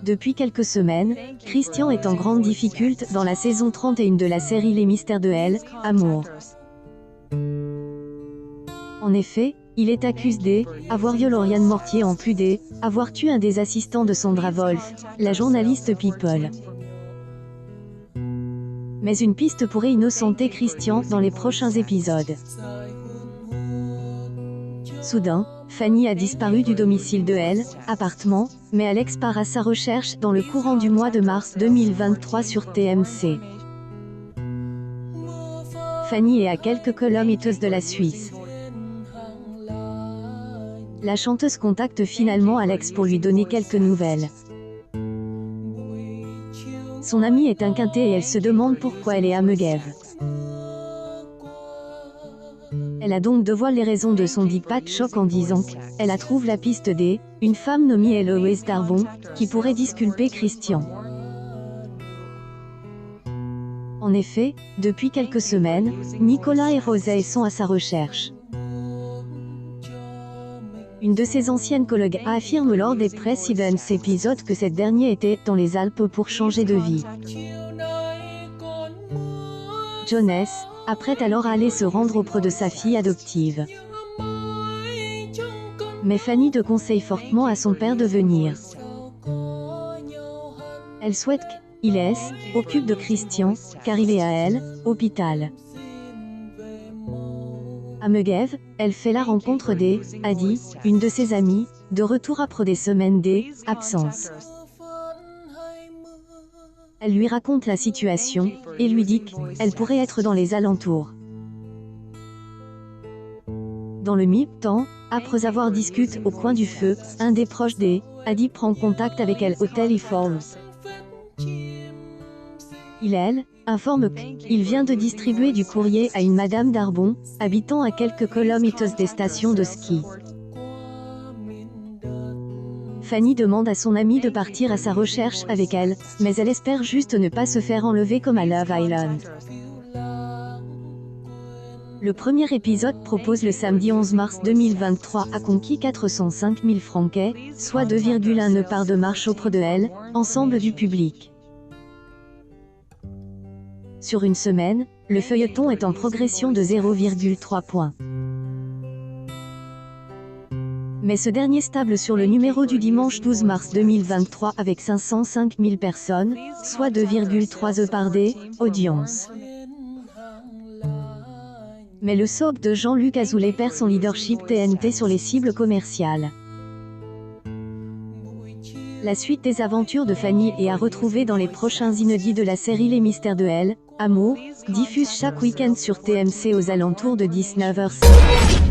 Depuis quelques semaines, Christian est en grande difficulté dans la saison 31 de la série Les Mystères de Elle, Amour. En effet, il est accusé d'avoir violé Lauriane Mortier en plus d'avoir tué un des assistants de Sandra Wolf, la journaliste People. Mais une piste pourrait innocenter Christian dans les prochains épisodes. Soudain, Fanny a disparu du domicile de Elle, appartement, mais Alex part à sa recherche dans le courant du mois de mars 2023 sur TMC. Fanny est à quelques kilomètres de la Suisse. La chanteuse contacte finalement Alex pour lui donner quelques nouvelles. Son amie est inquiétée et elle se demande pourquoi elle est à Megève. Elle a donc dévoilé les raisons de son départ choc en disant qu'elle a trouvé la piste d'une femme nommée Héloïse Darbon, qui pourrait disculper Christian. En effet, depuis quelques semaines, Nicolas et Rosé sont à sa recherche. Une de ses anciennes collègues affirme lors des précédents épisodes que cette dernière était dans les Alpes pour changer de vie. Jonas apprête alors à aller se rendre auprès de sa fille adoptive. Mais Fanny te conseille fortement à son père de venir. Elle souhaite qu'il s'occupe de Christian, car il est à elle, hôpital. À Megève, elle fait la rencontre d'Adi, une de ses amies, de retour après des semaines d'absence. Elle lui raconte la situation, et lui dit qu'elle pourrait être dans les alentours. Dans le même temps, après avoir discuté au coin du feu, un des proches d'Adi prend contact avec elle au téléphone. Elle informe qu'il vient de distribuer du courrier à une Madame Darbon, habitant à quelques kilomètres des stations de ski. Fanny demande à son amie de partir à sa recherche avec elle, mais elle espère juste ne pas se faire enlever comme à Love Island. Le premier épisode propose le samedi 11 mars 2023 a conquis 405 000 francs, soit 2,1 parts de marche auprès de elle, ensemble du public. Sur une semaine, le feuilleton est en progression de 0,3 points. Mais ce dernier stable sur le numéro du dimanche 12 mars 2023 avec 505 000 personnes, soit 2,3 par d'audience. Mais le soap de Jean-Luc Azoulay perd son leadership TNT sur les cibles commerciales. La suite des aventures de Fanny est à retrouver dans les prochains inédits de la série Les Mystères de Elle, Amour, diffuse chaque week-end sur TMC aux alentours de 19h05.